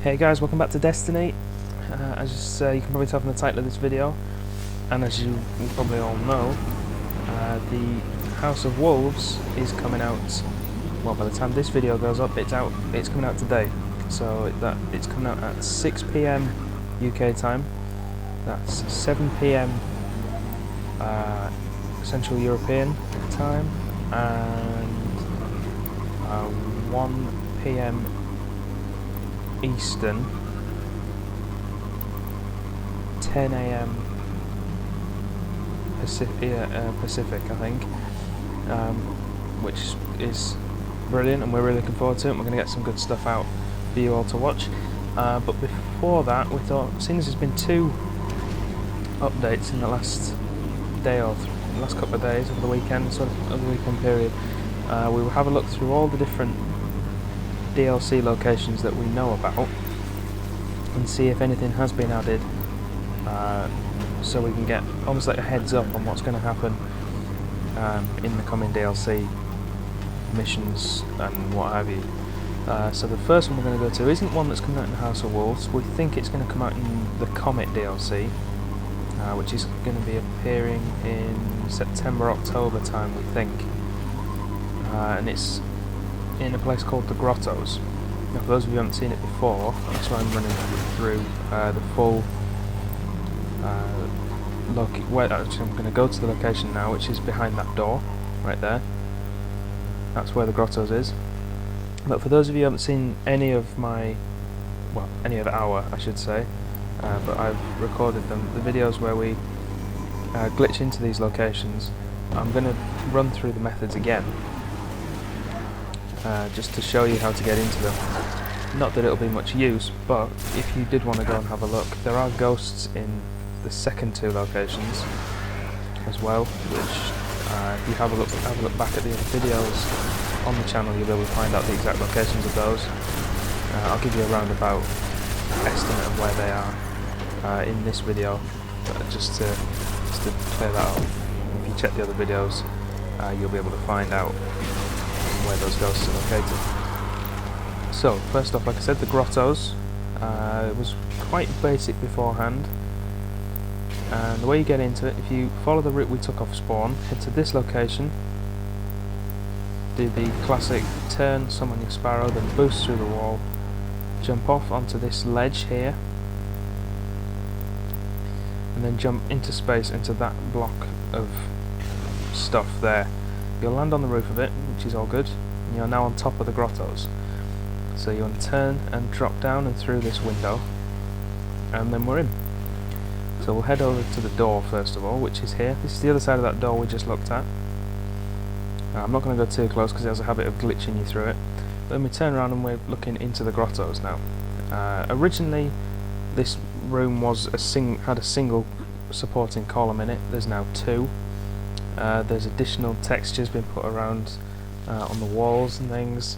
Hey guys, welcome back to Destiny. As you can probably tell from the title of this video, and as you probably all know, the House of Wolves is coming out. Well, by the time this video goes up, it's out. It's coming out today. So it's coming out at 6 PM UK time. That's 7 PM Central European time, and 1 PM Eastern, 10 AM Pacific, I think, which is brilliant, and we're really looking forward to it. We're going to get some good stuff out for you all to watch. But before that, we thought, seeing as there's been 2 updates in the last day or the last couple of days over the weekend, sort of over the weekend period, we will have a look through all the different DLC locations that we know about and see if anything has been added, so we can get almost like a heads up on what's going to happen in the coming DLC missions and what have you. So the first one we're going to go to isn't one that's coming out in the House of Wolves. We think it's going to come out in the Comet DLC, which is going to be appearing in September, October time, we think, and it's in a place called the Grottos. Now, for those of you who haven't seen it before, that's why I'm running through the full look. Actually, I'm going to go to the location now, which is behind that door, right there. That's where the Grottos is. But for those of you who haven't seen any of my, well, any of our, I should say, but I've recorded them, the videos where we glitch into these locations, I'm going to run through the methods again. Just to show you how to get into them. Not that it'll be much use, but if you did want to go and have a look, there are ghosts in the second 2 locations as well, which if you have a look back at the other videos on the channel, you'll be able to find out the exact locations of those. I'll give you a roundabout estimate of where they are in this video, but just to clear that up. If you check the other videos, you'll be able to find out where those ghosts are located. So, first off, like I said, the Grottos. It was quite basic beforehand, and the way you get into it, if you follow the route we took off spawn, head to this location, do the classic turn, summon your sparrow, then boost through the wall, jump off onto this ledge here, and then jump into space into that block of stuff there. You'll land on the roof of it, which is all good, and you're now on top of the Grottos. So you want to turn and drop down and through this window, and then we're in. So we'll head over to the door first of all, which is here. This is the other side of that door we just looked at. I'm not going to go too close because it has a habit of glitching you through it. But then we turn around and we're looking into the Grottos now. Originally this room was had a single supporting column in it. There's now 2. There's additional textures being put around on the walls and things.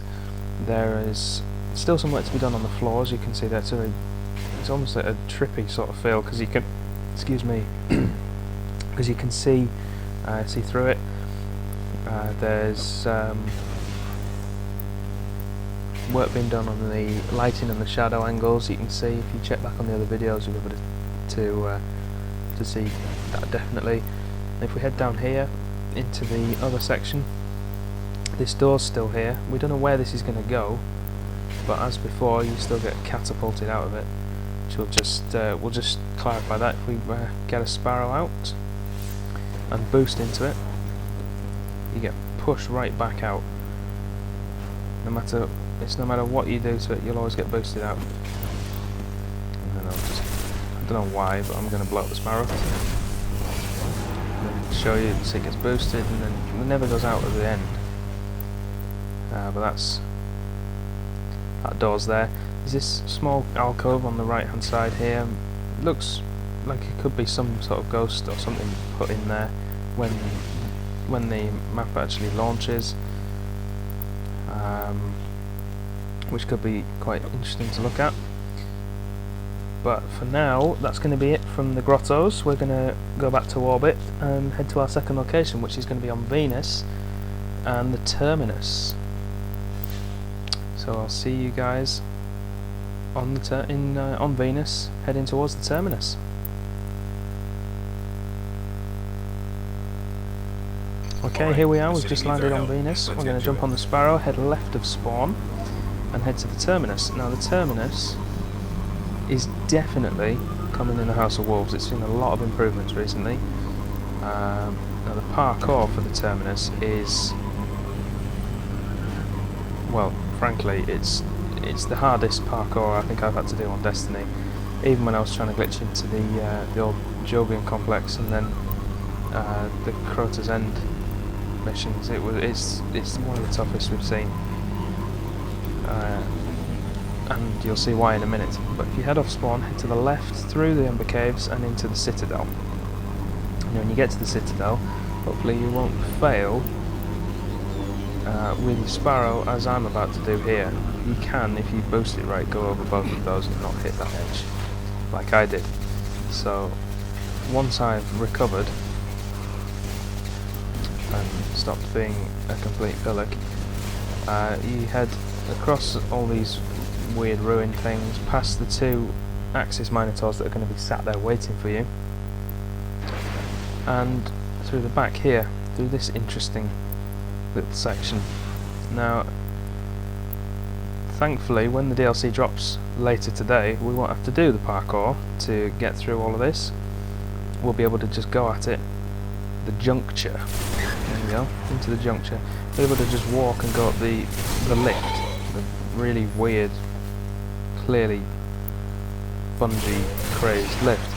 There is still some work to be done on the floors. You can see that's it's almost like a trippy sort of feel, because you can, excuse me, because you can see through it. There's work being done on the lighting and the shadow angles. You can see, if you check back on the other videos, you'll be able to see that definitely. If we head down here into the other section, this door's still here. We don't know where this is going to go, but as before, you still get catapulted out of it. Which we'll just clarify that. If we get a sparrow out and boost into it, you get pushed right back out. No matter what you do to it, you'll always get boosted out. And then I don't know why, but I'm going to blow up the sparrow. Show you, see it gets boosted, and then it never goes out at the end. But that door's there. There's this small alcove on the right hand side here. It looks like it could be some sort of ghost or something put in there when the map actually launches, which could be quite interesting to look at. But for now, that's going to be it from the Grottos. We're going to go back to orbit and head to our second location, which is going to be on Venus and the Terminus. So I'll see you guys on the on Venus, heading towards the terminus. Okay, here we are. We've just landed on Venus. We're going to jump on the Sparrow, head left of spawn, and head to the terminus. Now, the terminus is definitely coming in the House of Wolves. It's seen a lot of improvements recently. Now, the parkour for the terminus is, well, frankly, it's the hardest parkour I think I've had to do on Destiny. Even when I was trying to glitch into the old Jovian complex and then the Crota's End missions, it's one of the toughest we've seen, and you'll see why in a minute. But if you head off spawn, head to the left through the Ember Caves and into the Citadel. And when you get to the Citadel, hopefully you won't fail with your Sparrow, as I'm about to do here. You can, if you boost it right, go over both of those and not hit that edge, like I did. So once I've recovered and stopped being a complete pillock, you head across all these weird ruined things, past the two Axis Minotaurs that are going to be sat there waiting for you, and through the back here, through this interesting little section. Now, thankfully, when the DLC drops later today, we won't have to do the parkour to get through all of this. We'll be able to just go at it. The juncture. There we go, into the juncture. Be able to just walk and go up the lift, the really weird, clearly bungee crazed lift,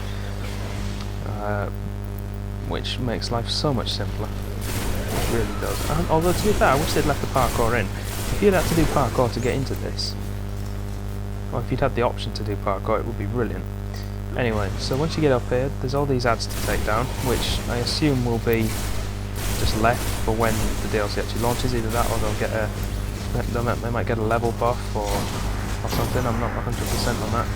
which makes life so much simpler. It really does. And although, to be fair, I wish they'd left the parkour in. If you'd had to do parkour to get into this, or if you'd had the option to do parkour, it would be brilliant. Anyway, so once you get up here, there's all these ads to take down, which I assume will be just left for when the DLC actually launches. Either that, or they'll get they might get a level buff or something. I'm not 100% on that.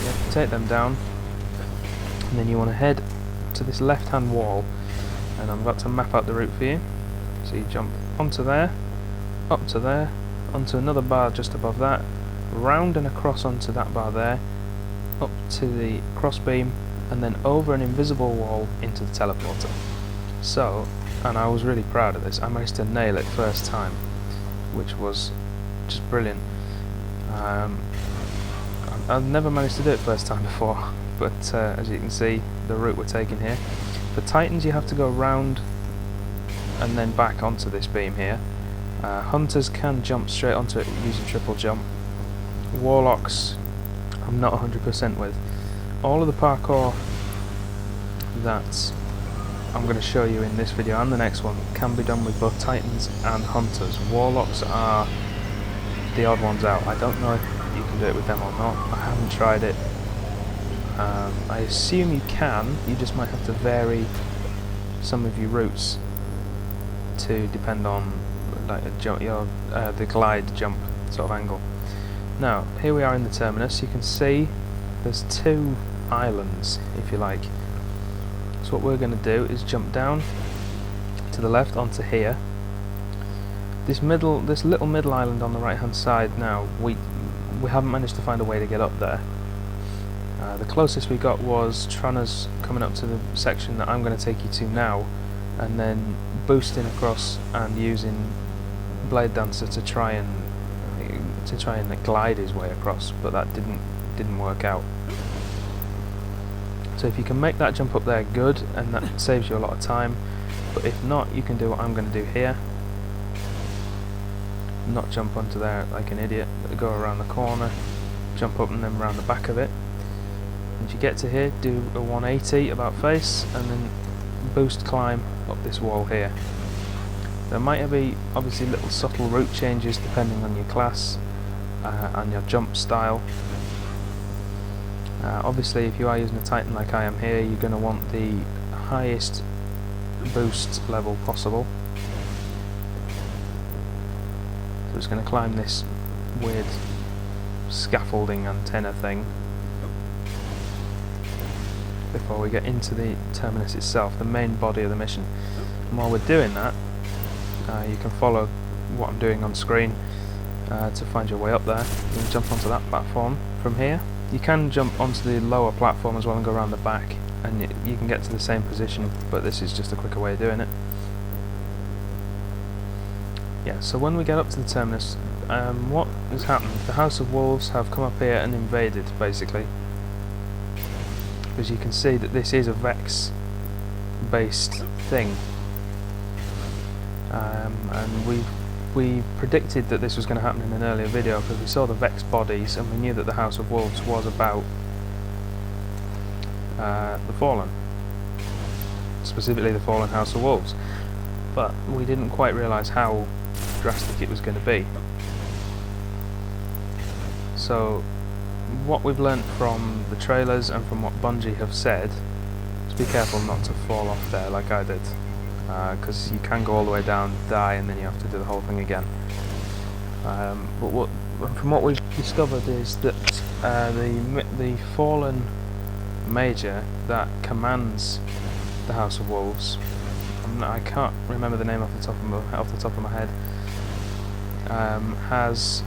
Yeah, take them down, and then you want to head to this left-hand wall, and I'm about to map out the route for you. So you jump onto there, up to there, onto another bar just above that, round and across onto that bar there, up to the crossbeam, and then over an invisible wall into the teleporter. So, and I was really proud of this, I managed to nail it first time, which was just brilliant. I've never managed to do it first time before, but as you can see, the route we're taking here. For Titans, you have to go round and then back onto this beam here. Hunters can jump straight onto it using triple jump. Warlocks, I'm not 100% with. All of the parkour that I'm going to show you in this video and the next one can be done with both Titans and Hunters. Warlocks are the odd ones out. I don't know if you can do it with them or not. I haven't tried it. I assume you can, you just might have to vary some of your routes to depend on like the glide jump sort of angle. Now, here we are in the terminus. You can see there's two islands, if you like. So what we're going to do is jump down to the left onto here. This little middle island on the right hand side now, we haven't managed to find a way to get up there. The closest we got was Tranner's coming up to the section that I'm going to take you to now, and then boosting across and using Blade Dancer to try and glide his way across, but that didn't work out. So if you can make that jump up there, good, and that saves you a lot of time. But if not, you can do what I'm going to do here. Not jump onto there like an idiot, but go around the corner, jump up and then around the back of it. Once you get to here, do a 180 about face, and then boost climb up this wall here. There might be obviously little subtle route changes depending on your class and your jump style. Obviously, if you are using a Titan like I am here, you're going to want the highest boost level possible. So it's going to climb this weird scaffolding antenna thing before we get into the terminus itself, the main body of the mission. And while we're doing that, you can follow what I'm doing on screen. to find your way up there. You can jump onto that platform from here. You can jump onto the lower platform as well and go around the back, and you can get to the same position, but this is just a quicker way of doing it. Yeah, so when we get up to the terminus, what has happened? The House of Wolves have come up here and invaded, basically. As you can see that this is a Vex based thing, and we predicted that this was going to happen in an earlier video because we saw the Vex bodies and we knew that the House of Wolves was about the Fallen, specifically the Fallen House of Wolves, but we didn't quite realise how drastic it was going to be. So what we've learnt from the trailers and from what Bungie have said is be careful not to fall off there like I did, because you can go all the way down, die, and then you have to do the whole thing again. But from what we've discovered is that the Fallen Major that commands the House of Wolves, I can't remember the name off the top of my head, has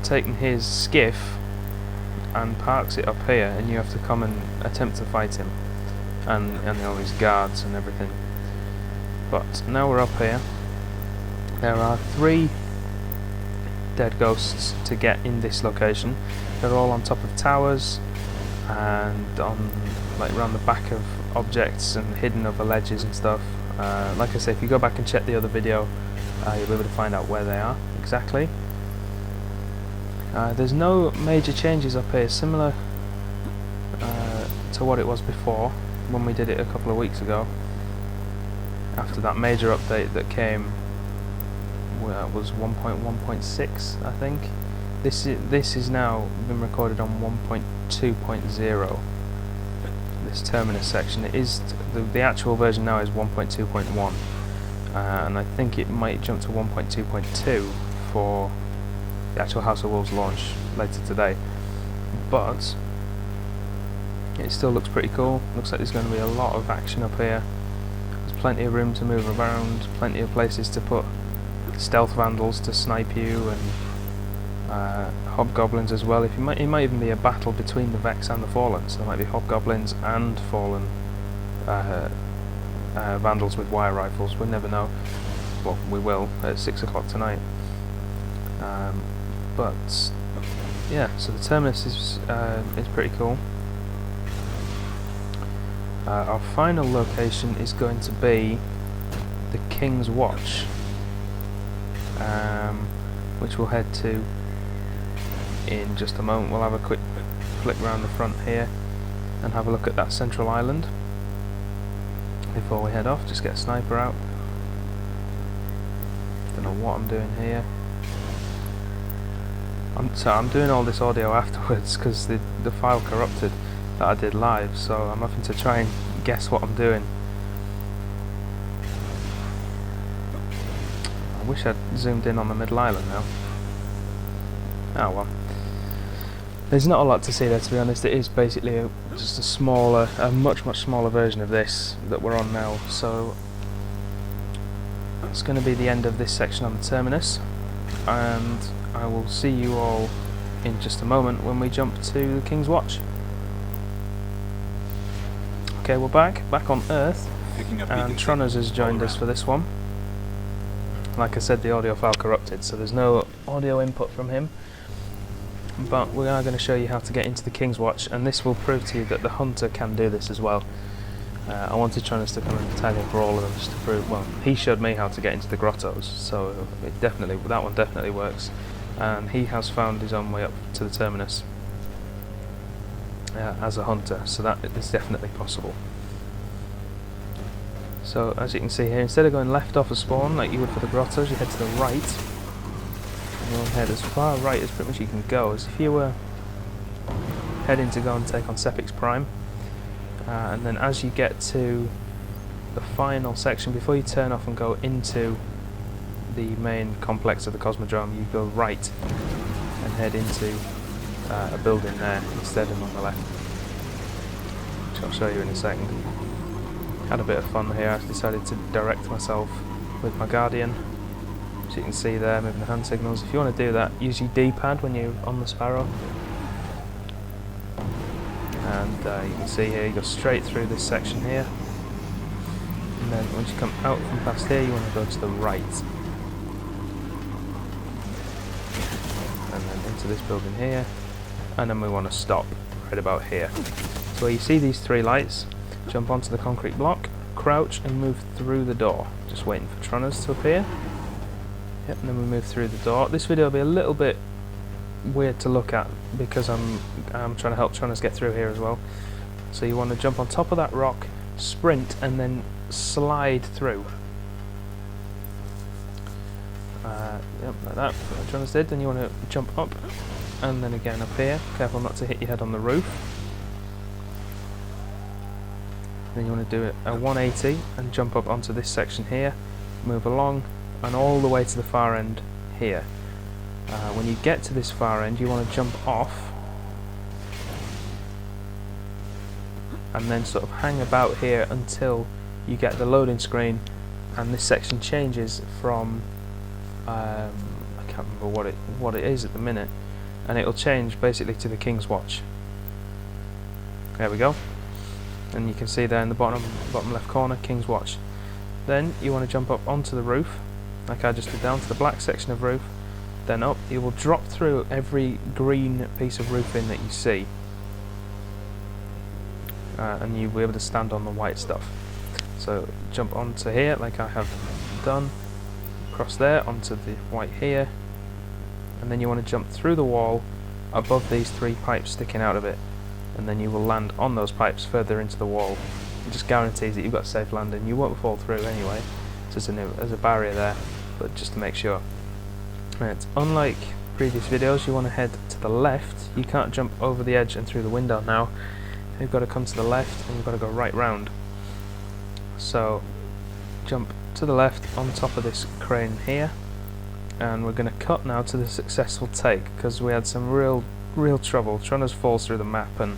taken his skiff and parks it up here, and you have to come and attempt to fight him, and all his guards and everything. But now we're up here. There are 3 dead ghosts to get in this location. They're all on top of towers and on around the back of objects and hidden over ledges and stuff. Like I say, if you go back and check the other video, you'll be able to find out where they are exactly. There's no major changes up here, similar to what it was before when we did it a couple of weeks ago. After that major update that came, was 1.1.6, I think. This is now been recorded on 1.2.0. This terminus section. It is the actual version now is 1.2.1, and I think it might jump to 1.2.2 for the actual House of Wolves launch later today. But it still looks pretty cool. Looks like there's going to be a lot of action up here. There's plenty of room to move around, plenty of places to put stealth vandals to snipe you, and hobgoblins as well. It might even be a battle between the Vex and the Fallen, so there might be hobgoblins and Fallen vandals with wire rifles. We'll never know. Well, we will at 6 o'clock tonight. But yeah, so the terminus is pretty cool. Our final location is going to be the King's Watch, which we'll head to in just a moment. We'll have a quick flick around the front here and have a look at that central island before we head off. Just get a sniper out. Don't know what I'm doing here. I'm doing all this audio afterwards because the file corrupted that I did live, so I'm having to try and guess what I'm doing. I wish I'd zoomed in on the middle island now. Oh well. There's not a lot to see there, to be honest. It is basically just a much smaller version of this that we're on now. So that's going to be the end of this section on the terminus, and I will see you all in just a moment when we jump to the King's Watch. Okay, we're back on Earth, and Tronas has joined us for this one. Like I said, the audio file corrupted, so there's no audio input from him. But we are going to show you how to get into the King's Watch, and this will prove to you that the Hunter can do this as well. I wanted Tronas to come and tag in for all of them just to prove, well, he showed me how to get into the grottos, so that one definitely works. And he has found his own way up to the terminus as a hunter, so that is definitely possible. So as you can see here, instead of going left off a spawn like you would for the grottos, you head to the right. And you'll head as far right as pretty much you can go, as if you were heading to go and take on Sepix Prime. And then as you get to the final section, before you turn off and go into the main complex of the Cosmodrome, you go right and head into a building there instead of on the left, which I'll show you in a second. Had a bit of fun here. I decided to direct myself with my Guardian So you can see there, moving the hand signals. If you want to do that, use your D-pad when you're on the Sparrow. And you can see here, you go straight through this section here. And then once you come out from past here, you want to go to the right. And then into this building here. And then we want to stop right about here. So where you see these three lights, jump onto the concrete block, crouch and move through the door. Just waiting for Trunners to appear. Yep, and then we move through the door. This video will be a little bit weird to look at because I'm trying to help Trunners get through here as well. So you want to jump on top of that rock, sprint and then slide through. Yep, like that, what Trunners did. Then you want to jump up and then again up here. Careful not to hit your head on the roof. Then you want to do a 180 and jump up onto this section here, move along and all the way to the far end here. When you get to this far end, you want to jump off and then sort of hang about here until you get the loading screen and this section changes from I can't remember what it is at the minute, and it'll change basically to the King's Watch. There we go. And you can see there in the bottom left corner, King's Watch. Then you want to jump up onto the roof, like I just did, down to the black section of roof, then up. You will drop through every green piece of roofing that you see, and you'll be able to stand on the white stuff. So jump onto here, like I have done, across there, onto the white here, and then you want to jump through the wall above these three pipes sticking out of it. And then you will land on those pipes further into the wall. It just guarantees that you've got a safe landing. You won't fall through anyway, so there's a barrier there, but just to make sure. Right, unlike previous videos, you want to head to the left. You can't jump over the edge and through the window now. You've got to come to the left and you've got to go right round. So jump to the left on top of this crane here, and we're going to cut now to the successful take because we had some real trouble. Trunners falls through the map and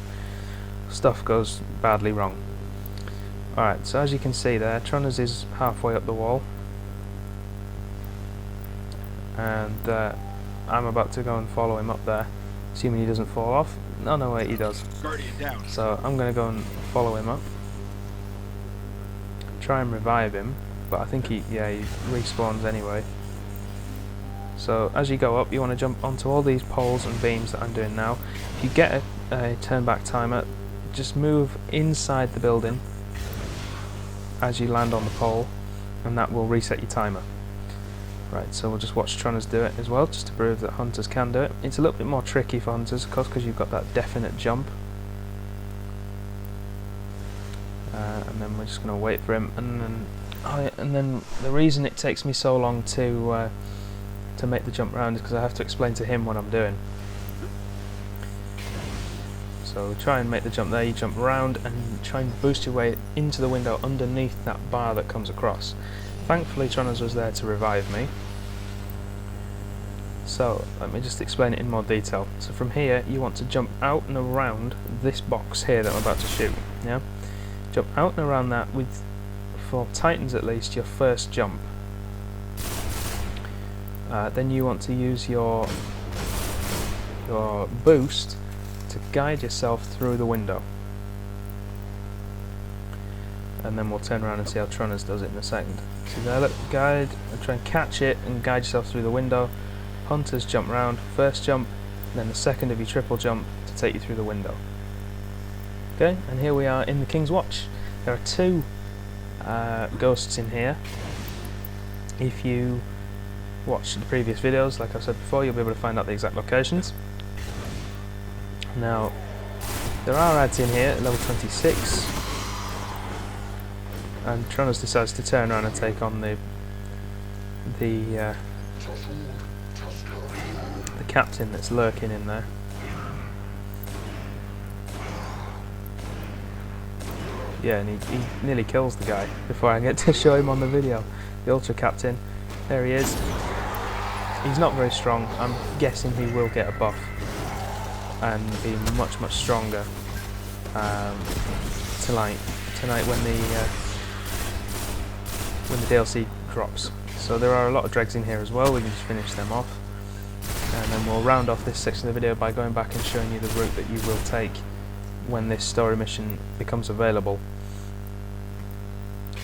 stuff goes badly wrong. Alright, so as you can see there, Trunners is halfway up the wall, and I'm about to go and follow him up there, assuming he doesn't fall off. No wait, he does. So I'm going to go and follow him up, try and revive him, but I think he respawns anyway. So as you go up, you want to jump onto all these poles and beams that I'm doing now. If you get a turn back timer, just move inside the building as you land on the pole, and that will reset your timer. Right, so we'll just watch Trunners do it as well, just to prove that Hunters can do it. It's a little bit more tricky for Hunters, of course, because you've got that definite jump. And then we're just going to wait for him, and then the reason it takes me so long to make the jump round is because I have to explain to him what I'm doing. So try and make the jump there, you jump around and try and boost your way into the window underneath that bar that comes across. Thankfully Trunners was there to revive me. So let me just explain it in more detail. So from here you want to jump out and around this box here that I'm about to shoot. Yeah, jump out and around that with, for Titans at least, your first jump. Then you want to use your boost to guide yourself through the window, and then we'll turn around and see how Trunners does it in a second. See there, look, guide, and try and catch it and guide yourself through the window. Hunters jump round, first jump, and then the second of your triple jump to take you through the window. Okay, and here we are in the King's Watch. There are two ghosts in here. If you watch the previous videos, like I said before, you'll be able to find out the exact locations. Now, there are ads in here at level 26, and Trunners decides to turn around and take on the captain that's lurking in there. Yeah, and he nearly kills the guy before I get to show him on the video. The Ultra Captain, there he is. He's not very strong. I'm guessing he will get a buff and be much stronger tonight when the DLC drops. So there are a lot of dregs in here as well. We can just finish them off, and then we'll round off this section of the video by going back and showing you the route that you will take when this story mission becomes available.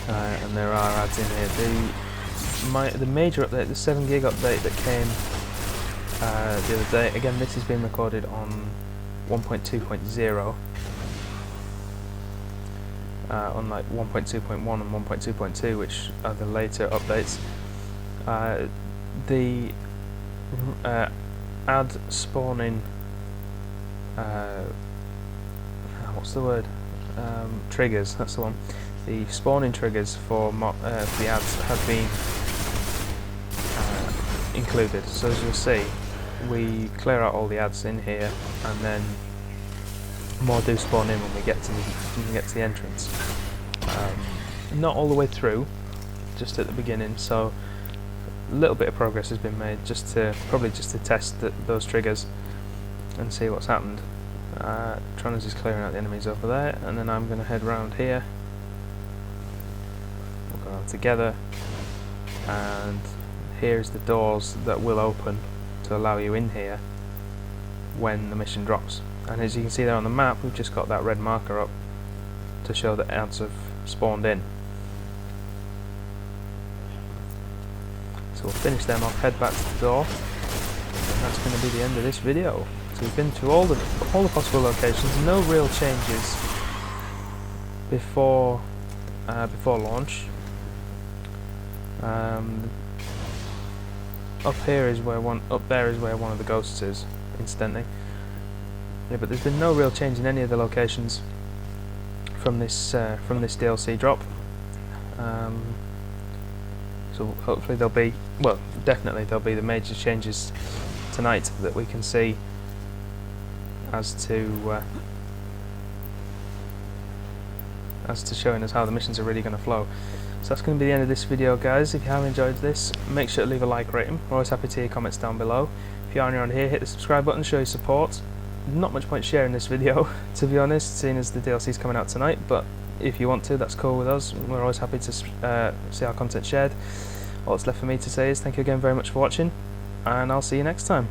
And there are ads in here. The major update, the 7 gig update that came the other day, again this has been recorded on 1.2.0, unlike 1.2.1 and 1.2.2, which are the later updates. The ad spawning, what's the word? Triggers, that's the one. The spawning triggers for the ads have been included. So as you'll see, we clear out all the ads in here, and then more do spawn in when we get to the entrance. Not all the way through, just at the beginning. So a little bit of progress has been made, probably just to test those triggers and see what's happened. Tronus is clearing out the enemies over there, and then I'm going to head round here. We'll go on together, and here's the doors that will open to allow you in here when the mission drops. And as you can see there on the map, we've just got that red marker up to show that ads have spawned in. So we'll finish them off, head back to the door, and that's going to be the end of this video. So we've been through all the possible locations, no real changes before launch. Up there is where one of the ghosts is, incidentally. Yeah, but there's been no real change in any of the locations from this DLC drop. So hopefully definitely there'll be the major changes tonight that we can see as to showing us how the missions are really going to flow. So that's going to be the end of this video, guys. If you have enjoyed this, make sure to leave a like rating. We're always happy to hear your comments down below. If you are new around here, hit the subscribe button, show your support. Not much point sharing this video, to be honest, seeing as the DLC is coming out tonight, but if you want to, that's cool with us. We're always happy to see our content shared. All that's left for me to say is thank you again very much for watching, and I'll see you next time.